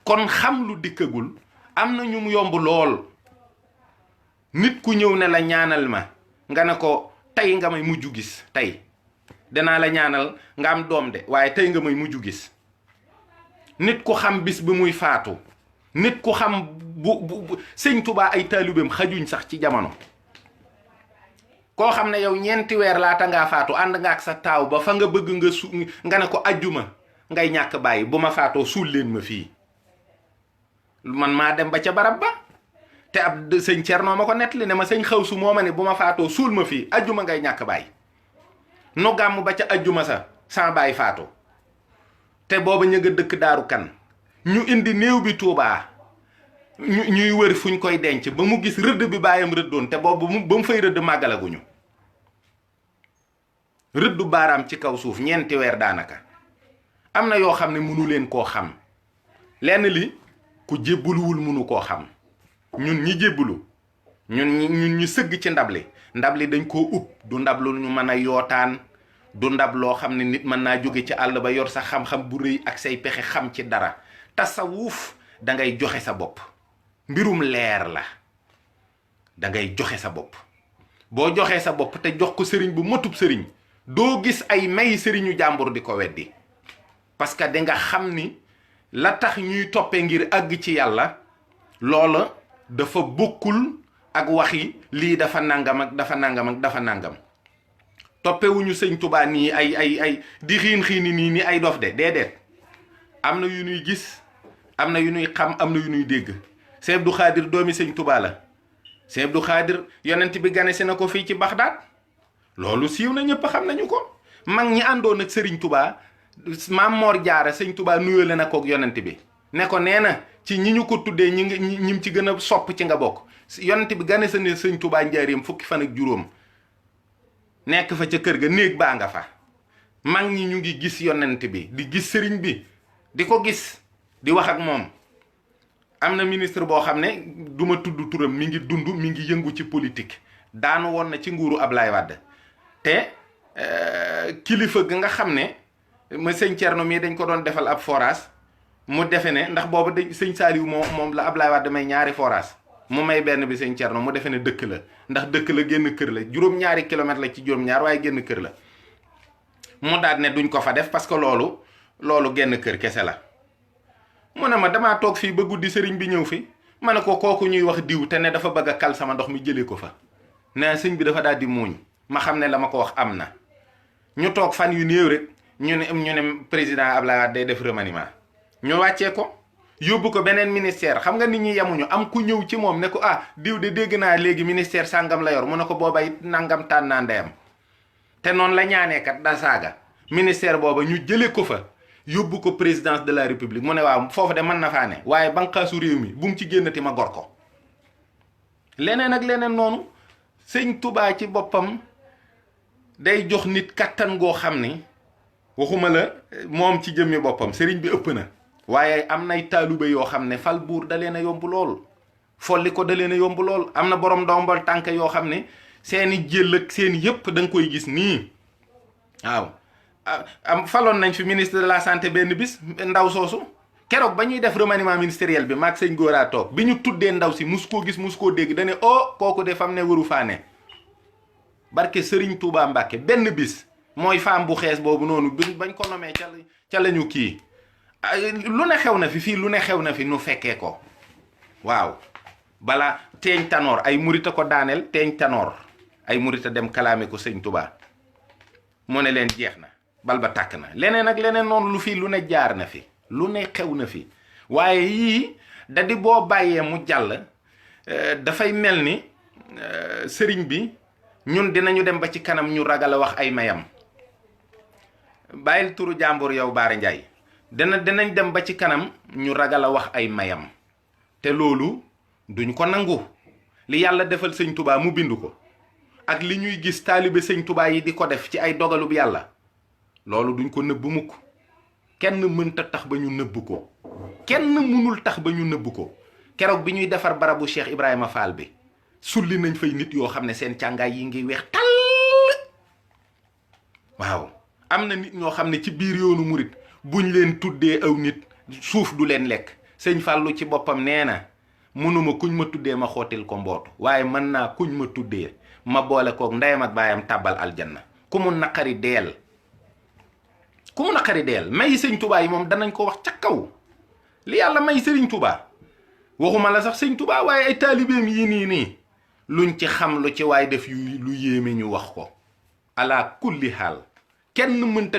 kon xam lu dikkagul am na ñu mu yomb lool. nit ku ñëw ne la ñaanal ma nga ne ko tey nga may mujj gis, tey danaa la ñaanal nga am doom de, waaye tey nga may mujj gis. nit ku xam bis bi muy faatu, nit ku xam bu sëñ Touba ay taalibeem xajuñ sax ci jamono. koo xam ne yow ñeenti weer laata ngaa faatu ànd nga ak sa taaw ba fa nga bëgg nga ne ko ajjuma ngay ñàkk bàyyi, bu ma faatoo suul leen ma fii. man maa dem ba ca barab ba, te ab sëñ Thierno ma ko nettali ne ma sëñ Xawsu moo ma ne bu ma faatoo suul ma fii, ajjuma ngay ñàkk bàyyi. nu gàmm ba ca ajjuma sa bàyyi faatu. te booba ñu nga dëkk Daaru Kan, ñu indi néew bi Tuubaa, ñuy wër fuñ koy denc ba mu gis rëdd bi baayam rëddoon, te boobu ba mu fay rëdd màggalaguñu. rëddu baaraam ci kaw suuf ñeenti weer daanaka. am na yoo xam ne mënu leen koo xam. lenn li ku jébbuluwul mënu koo xam. ñun ñi jébbulu, ñun ñu sëgg ci ndab li dañ koo ub, du ndab lu ñu mën a yootaan, du ndab loo xam ne nit mën naa jóge ci àll ba yor sa xam-xam bu rëy ak say pexe xam ci dara. tasawuf da ngay joxe sa bopp, mbirum leer la, da ngay joxe sa bopp. boo joxee sa bopp te jox ko sëriñ bu matub sëriñ, doo gis ay may sëriñu jàmbur di ko weddi, parce que da nga xam ni la tax ñuy toppee ngir àgg ci yàlla loola dafa bokkul ak waxi lii dafa nangam ak dafa nangam ak dafa nangam. toppewuñu sëñ Touba nii ay di xiini nii ni ay dof de déedéet. am na yu nuy gis, am na yu nuy xam, am na yu nuy dégg. Sëñ Abdou Khadir doomi sëñ Touba la. Sëñ Abdou Khadir yonent bi gane si na ko fii ci Baxdaad, loolu siiw na, ñëpp xam nañu ko. mag ñi àndoon ak Serigne Touba, Maam Moor Jaara sëñ Touba nuyoo na kook yonent bi ne ko nee na ci ñi ñu ko tuddee ñi ci gën a sopp ci nga bokk. yonent bi gane sa ne sëñ Touba njaareem fukki fan ak juróom, nekk fa ca kër ga, néeg baa nga fa. mag ñi ñu ngi gis yonent bi, di gis sëriñ bi, di ko gis, di wax ak moom. am na ministre boo xam ne duma tudd turam, mi ngi dund, mi ngi yëngu ci politique, daanu woon na ci nguuru Ablaye Wade. te kilifa ga nga xam ne ma sëñ Thierno mii dañ ko doon defal ab forage, mu defe ne ndax boobu sëñ Saliou moom la Ablaye Wade may ñaari forage, mu may benn bi sëñ Thierno, mu defe ne dëkk la, ndax dëkk la génn kër la, juróom-ñaari kilomètre la ci juróom-ñaar, waaye génn kër la. mu daal ne duñ ko fa def parce que loolu génn kër kese la. mu ne ma damaa toog fii ba guddi sëriñ bi ñëw fi, ma ne ko kooku ñuy wax diw te ne dafa bëgg a kal sama ndox mi jëlee ko fa. nee sëñ bi dafa daal di muuñ, ma xam ne la ma ko wax am na. ñu toog fan yu néew rek ñu ne président Abdoulaye Wade day def remaniement, ñu wàccee ko yóbbu ko beneen ministère. xam nga nit ñi yemuñu, am ku ñëw ci moom ne ko diw de dégg naa léegi ministère sàngam la yor, mu ne ko booba it nangam tànn naa ndeyam. te noonu la ñaanee kat da saaga ministère booba ñu jëlee ko fa yóbbu ko présidence de la république. mu ne waaw foofu de mën na faa ne, waaye banqaasu réew mi bu mu ci génnati ma gor ko. leneen ak leneen noonu. sëñ Touba ci boppam day jox nit kattan goo xam ni waxuma la moom ci jëmmi boppam sëriñ bi ëpp na, waaye am nay taalube yoo xam ne fal buur da leen a yomb lool, folli ko da leen a yomb lool. am na borom ndombal tànk yoo xam ne seeni jël ak seen yëpp da nga koy gis nii waaw. am faloon nañ fi ministre de la santé benn bis ndaw soosu keroog ba ñuy def remaniement ministériel bi maag sëñ Góoraa toog bi ñu tuddee ndaw si mus koo gis mus koo dégg dane oh kooku de fam ne waru faane barke Serigne Touba Mbacke benn bis mooy femme bu xees boobu noonu bañ ko nomee ca lañu kii lu ne xew na fi fii lu ne xew na fi nu fekkee ko waaw. bala teeñ tanoor ay murita ko daaneel teeñ tanoor ay murita dem kalaame ko sëñ Touba mu ne leen jeex na bal ba tàkk na leneen ak leneen noonu lu fii lu ne jaar na fi lu ne xew na fi waaye yii da di boo bàyyee mu jàll dafay mel ni sëriñ bi ñun dinañu dem ba ci kanam ñu ragal a wax ay mayam bàyyil turu jàmbur yow Baara Ndiaye dinañ dem ba ci kanam ñu ragal a wax ay mayam te loolu duñ ko nangu. li yàlla defal sëñ Touba mu bind ko ak li ñuy gis taalibe sëñ Touba yi di ko def ci ay dogalub yàlla loolu duñ ko nëbb mukk. kenn mënta tax ba ñu nëbb ko kenn mënul tax ba ñu nëbb ko keroog bi ñuy defar barabu Cheikh Ibrahima Fall bi sulli nañ fay nit yoo xam ne seen càngaay yi ngi weex tàll. waaw am na nit ñoo xam ne ci biir yoonu murit buñ leen tuddee aw nit suuf du leen lekk sëñ Fallou ci boppam nee na mënuma kuñ ma tuddee ma xootil ko mbootu waaye mën naa kuñ ma tuddee ma boole kook ndeyam ak baayam tàbbal aljanna ku mu naqari deel may sëñ Touba yi moom danañ ko wax ca kaw li yàlla may sëriñ Touba waxuma la sax sëñ Touba waaye ay taalibeem yii nii luñ ci xam lu ci waaye def lu yéeme ñu wax ko ala kulli xaal kenn mënta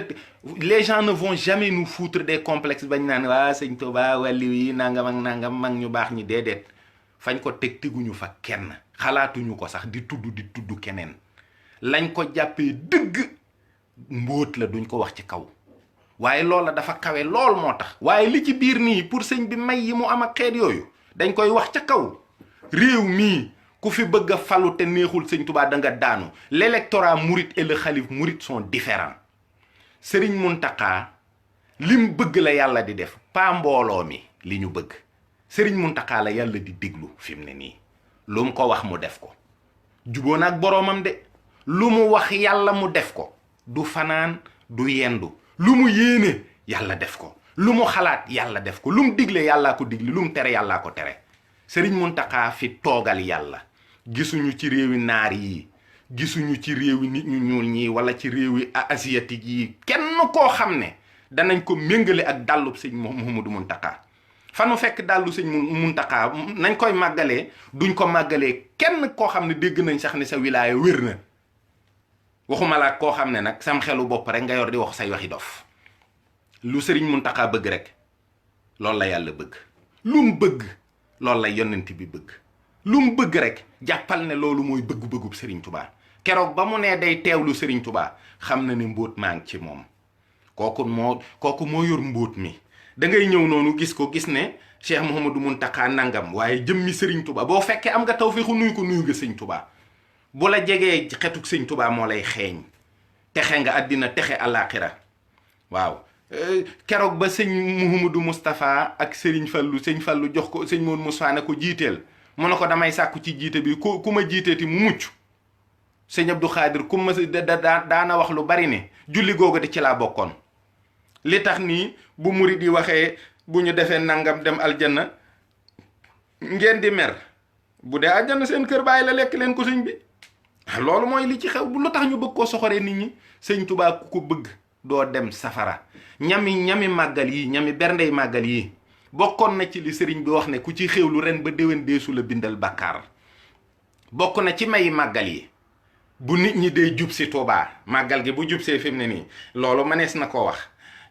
les gens ne vont jamais nous foutre des complexes bañ naan waa sëñ Touba wàlliw yi nangam ak nangam mag ñu baax ñi déedéet fañ ko teguñu fa kenn xalaatuñu ko sax di tudd keneen lañ ko jàppee dëgg mbóot la duñ ko wax ci kaw waaye loola dafa kawe lool moo tax waaye li ci biir nii pour sëñ bi may yi mu am ak xeet yooyu dañ koy wax ca kaw réew mii ku fi bëgg a falu te neexul sëñ Touba da nga daanu. L'électorat mouride et le khalife mouride sont différents. Sëriñ Mountakha lim bëgg la yàlla di def pas mbooloo mi li ñu bëgg Sëriñ Mountakha la yàlla di déglu fi mu ne nii lu mu ko wax mu def ko juboo naag boroomam de lu mu wax yàlla mu def ko du fanaan du yendu lu mu yéene yàlla def ko lu mu xalaat yàlla def ko lu mu digle yàllaa ko digle lu mu tere yàllaa ko tere Sëriñ Mountakha fi toogal yàlla gisuñu ci réewi naar yi gisuñu ci réewi nit ñu ñuul ñii wala ci réewi asiatique yi kenn koo xam ne danañ ko méngale ak dàllub sëñ Mouhamadou Mountakha fanu fekk dàllu sëñ Mountakha nañ koy màggalee duñ ko màggalee kenn koo xam ne dégg nañ sax ne sa wilaaya wér na waxuma la koo xam ne nag sam xelu bopp rek nga yor di wax say waxi dof lu sëriñ Mountakha bëgg rek loolu la yàlla bëgg lu mu bëgg loolu la yonent bi bëgg lu mu bëgg rek jàppal ne loolu mooy bëggu-bëggub Serigne Touba keroog ba mu nee day teewlu Serigne Touba xam na ne mbóot maa ngi ci moom kooku moo yor mbóot mi da ngay ñëw noonu gis ko gis ne Cheikh Mouhamadou Mountakha nangam waaye jëmmi Serigne Touba boo fekkee am nga tawfeexu nuyu ko nuyu nga Serigne Touba bu la jegee xetuk Serigne Touba moo lay xeeñ texe nga àddina texe àllaaxira waaw keroog ba sëñ Mouhamadou Moustapha ak Serigne Fallou sëñ Fallou jox ko sëñ Moon Moustapha ne ko jiiteel mu ne ko damay sàkku ci jiite bi ku ma jiiteeti mu mucc sëñ Abdou Khadir ku ma daana wax lu bari ne julli googu di ci laa bokkoon li tax nii bu murid yi waxee bu ñu defee nangam dem aljanna ngeen di mer bu dee aljanna seen kër bàyyi la lekk leen ko sëñ bi loolu mooy li ci xew bu lu tax ñu bëgg koo soxoree nit ñi sëñ Touba ku ko bëgg doo dem safara ñami màggal yi ñami berndey màggal yi bokkoon na ci li sëriñ bi wax ne ku ci xéwlu ren ba déwén deesu la bindal bàkkaar bokk na ci mayi màggal yi bu nit ñi dee jub si Touba màggal gi bu jub see fi mu ne nii loolu mënees na ko wax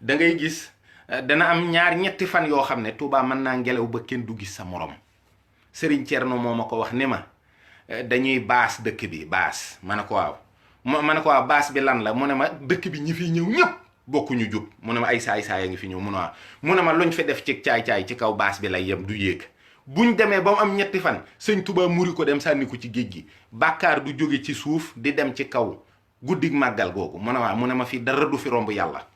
da ngay gis dana am ñetti fan yoo xam ne Touba mën naa ngelaw ba kenn du gis sa morom sëriñ Thierno moo ma ko wax ne ma dañuy baas dëkk bi baas ma ne ko waaw ma ne ko waaw baas bi lan la mu ne ma dëkk bi ñi fiy ñëw ñëpp bokkuñu jub mu ne ma ay saay-saay a ngi fi ñëw mu ne ma luñ fi def ci caay-caay ci kaw baas bi lay yem du yéeg buñ demee ba mu am ñetti fan sëñ Touba muri ko dem sànni ko ci géej gi bàkkaar du jóge ci suuf di dem ci kaw guddig màggal googu mu ne waaw mu ne ma fi dara du fi romb yàlla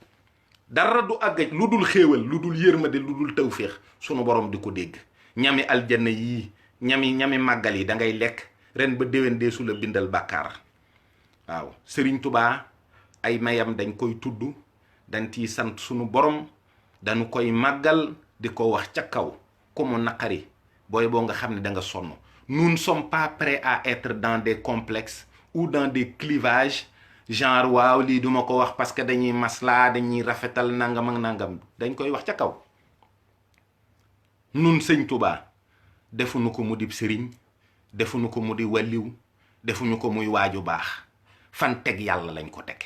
dara du àggaj lu dul xéewal lu dul yërmande lu dul tawféex sunu borom di ko dégg ñami aljanna yii ñami màggal yi da ngay lekk ren ba déwén dee su la bindal bàkkaar. waaw Sëriñ Tuubaa ay mayam dañ koy tudd, dañ ciy sant sunu borom, dañu koy màggal di ko wax ca kaw. ku mu naqari booy boo nga xam ne da nga sonn. nous ne sommes pas prêts à être dans des complexes ou dans des clivages genre waaw lii duma ko wax parce que dañuy maslaa, dañuy rafetal nangam ak nangam. dañ koy wax ca kaw. nun Sëñ Tuubaa defuñu ko mu di sëriñ, defuñu ko mu di wàlliw, defuñu ko muy waaju baax. fan teg yàlla lañ ko teg.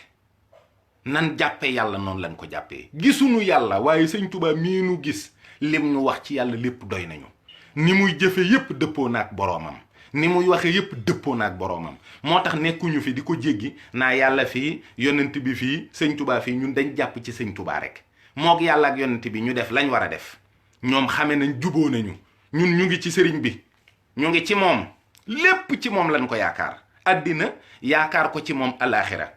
nan jàppe yàlla noonu lañ ko jàppee. gisuñu yàlla waaye Sëñ Tuubaa mii nu gis lim nu wax ci yàlla lépp doy nañu. ni muy jëfe yépp dëppoo naak boroomam, ni muy waxe yépp dëppoo naak boroomam. moo tax nekkuñu fi di ko jéggi naa yàlla fii yonent bi fii Sëñ Tuubaa fii. ñun dañ jàpp ci Sëñ Tuubaa rek. mook yàlla ak yonent bi ñu def lañ war a def. ñoom xame nañ juboo nañu. ñun ñu ngi ci sëriñ bi, ñu ngi ci moom, lépp ci moom lañ ko yaakaar. àddina yaakaar ko ci moom alaaxira.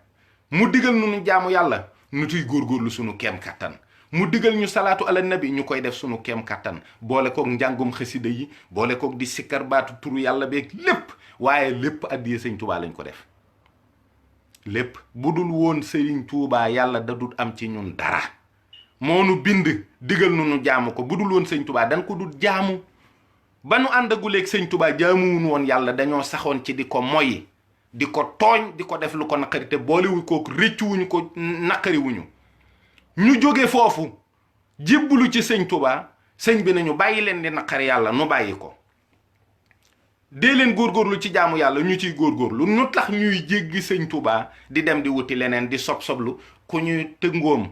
mu digal nu nu jaamu yàlla nu tuy góorgóorlu sunu keem kattan. mu digal ñu salaatu ala nabi ñu koy def sunu keem kattan. boole kook njàngum xasida yi, boole kook di sikkar baatu turu yàlla beeg lépp. waaye lépp addiye Sëñ Tuubaa lañ ko def. lépp bu dul woon Sëriñ Tuubaa yàlla da dul am ci ñun dara. moo nu bind digal nu jaamu ko. bu dul woon Sëñ Tuubaa dañ ko dul jaamu. ba nu àndaguleeg Sëñ Tuubaa jaamuwun woon yàlla, dañoo saxoon ci di ko moy, di ko tooñ, di ko def lu ko naqari te boolewuñ ko rëccuwuñu ko naqariwuñu. ñu jóge foofu jébbalu ci Sëñ Tuubaa. sëñ bi nañu bàyyi leen di naqari yàlla, nu bàyyi ko. dee leen góorgóorlu ci jaamu yàlla, ñu ciy góorgóorlu. nu tax ñuy jéggi Sëñ Tuubaa di dem di wuti leneen di sob-soblu. ku ñuy tëngoom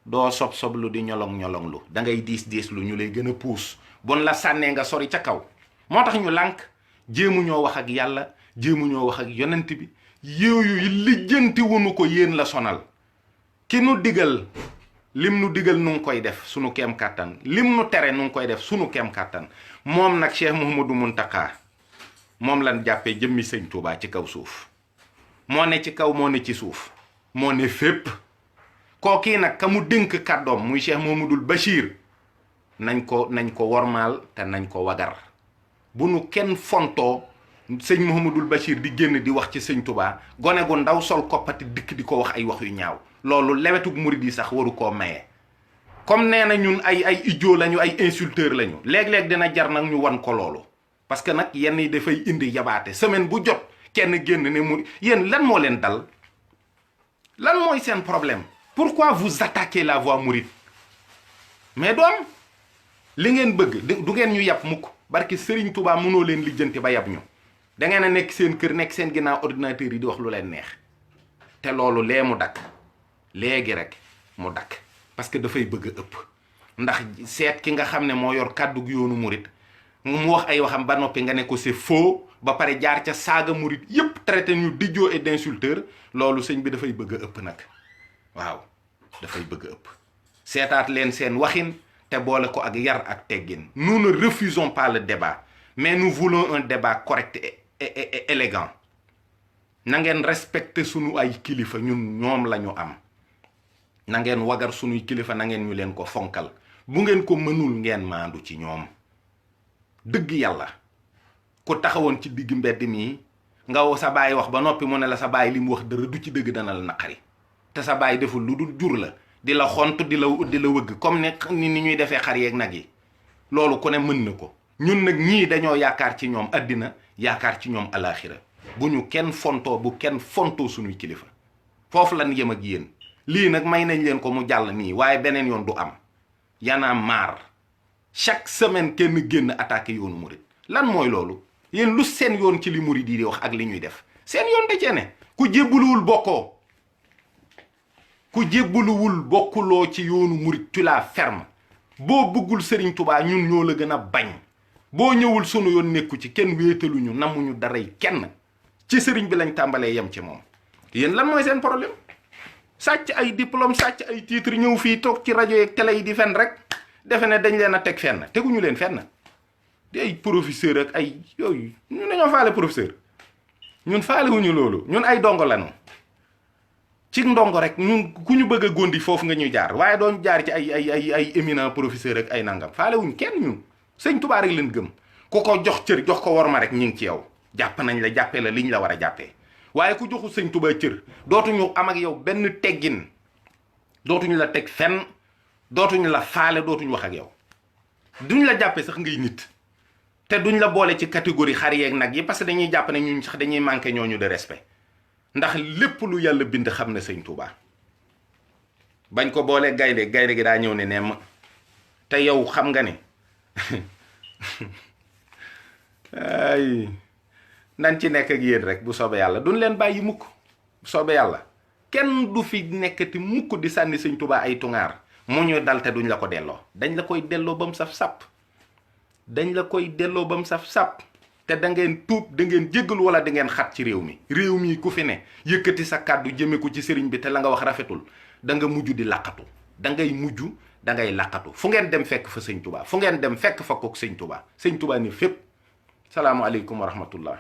doo sob-soblu di ñolong-ñolonglu, da ngay diis lu ñu lay gën a puus. bon la sànnee nga sori ca kaw. moo tax ñu lànk, jéemu ñoo wax ak yàlla, jéemu ñoo wax ak yonent bi. yooyu lijjanti wunu ko, yéen la sonal. ki nu digal lim nu digal nu ngi koy def sunu keem kàttan, lim nu tere nu ngi koy def sunu keem kàttan. moom nag Cheikh Mouhamadou Mountakha moom lan jàppee jëmmi Sëñ Tuubaa ci kaw suuf. moo ne ci kaw, moo ne ci suuf, moo ne fépp. kookii nag ka mu dénk kàddoom muy Cheikh Mouhamadoul Bachir nañ ko wormaal te nañ ko wagar. bu nu kenn fontoo Sëñ Mouhamadoul Bachir di génn di wax ci Sëñ Tuubaa, gone gu ndaw sol koppati dikk di ko wax ay wax yu ñaaw. loolu lewetug murid yi sax waru koo maye. comme nee na ñun ay idiot lañu, ay insulteur lañu, léeg-léeg dina jar nag ñu wan ko loolu. parce que nag yenn yi dafay indi yabaate. semaine bu jot kenn génn ne mu yéen lan moo leen dal, lan mooy seen problème. pourquoi vous attaquez la voie mouride? mais doom li ngeen bëgg du ngeen ñu yab mukk. barki Sëriñ Tuubaa mënoo leen lijjanti ba yab ñu. da ngeen a nekk seen kër, nekk seen ginnaaw ordinateur yi di wax lu leen neex. te loolu lee mu dakk léegi rek mu dakk. parce que dafay bëgg a ëpp. ndax seet ki nga xam ne moo yor kàddug yoonu murit mu wax ay waxam ba noppi nga ne ko c'est faux, ba pare jaar ca saaga murit yépp traité ñu d'idiot et d'insulteur. loolu sëñ bi dafay bëgg a ëpp nag. waaw dafay bëgg a ëpp. seetaat leen seen waxin te boole ko ak yar ak teggin. nous ne refusons pas le débat, mais nous voulons un débat correct et élégant. na ngeen respecter sunu ay kilifa, ñun ñoom la ñu am. na ngeen wagar sunuy kilifa, na ngeen ñu leen ko fonkal. bu ngeen ko mënul ngeen maandu ci ñoom. dëgg yàlla ku taxawoon ci digg mbedd mi nga woo sa baay wax ba noppi mu ne la sa baay li mu wax dara du ci dëgg, dana la naqari. te sa baay deful lu dul jur la, di la xont, di la wëgg comme ni ñuy defee xar yeeg nag yi. loolu ku ne mën na ko. ñun nag ñii dañoo yaakaar ci ñoom àddina, yaakaar ci ñoom alaaxira. bu ñu kenn fontoo, bu kenn fontoo sunuy kilifa. foofu lan yem ak yéen. lii nag may nañ leen ko mu jàll nii, waaye beneen yoon du am. yana maar chaque semaine kenn génn attaqué yoonu murid. lan mooy loolu? yéen lu seen yoon ci li murid yi di wax ak li ñuy def? seen yoon da cee ne. ku jébbaluwul bokkoo. ku jébbaluwul bokkuloo ci yoonu murid, tu la ferme. boo bëggul Sëriñ Tuubaa ñun ñoo la gën a bañ. boo ñëwul sunu yoon nekku ci, kenn wéetaluñu, namuñu daray kenn. ci sëriñ bi lañ tàmbalee yem ci moom. yéen lan mooy seen problème? sàcc ay diplôme, sàcc ay titre, ñëw fii toog ci rajo yeeg télé yi di fen rek defe ne dañ leen a teg fenn. teguñu leen fenn. di ay professeur ak ay yooyu, ñun dañoo faale professeur. ñun faale wuñu loolu. ñun ay ndongo lañu. ci ndongo rek ñun ku ñu bëgg a gondi foofu nga ñuy jaar, waaye doon jaar ci ay éminent professeur ak ay nangam. faale wuñu kenn ñun. Sëñ Tuubaa rek leen gëm. ku ko jox cër, jox ko worma rek ñu ngi ci yow. jàpp nañ la jàppee la liñ la war a jàppee waaye ku joxu sëñ Tuubaa cër dootuñu am ak yow benn teggin dootuñu la teg fenn dootuñu la faale dootuñu wax ak yow duñ la jàppee sax ngay nit te duñ la boole ci catégorie xar yeeg nag yi parce que dañuy jàpp ne ñun sax dañuy manqué ñooñu de respect ndax lépp lu yàlla bind xam na sëñ Tuubaa bañ ko boolee gaynde gaynde gi daa ñëw ne nemm te yow xam nga ne ay nan ci nekk ak yéen rek bu soobee yàlla duñ leen bàyyi mukk bu soobee yàlla kenn du fi nekkati mukk di sànni sëñ Tuubaa ay tungaar mu ñu dal te duñ la ko delloo dañ la koy delloo ba mu saf sàpp dañ la koy delloo ba mu saf sàpp te da ngeen tuub da ngeen jéggalu wala da ngeen xat ci réew mi ku fi ne yëkkati sa kàddu jëme ko ci sëriñ bi te la nga wax rafetul da nga mujj di laqatu da ngay laqatu fu ngeen dem fekk fa sëñ Tuubaa fu ngeen dem fekk fa kook sëñ Tuubaa ni fépp salaamu aleykum wa rahmatullah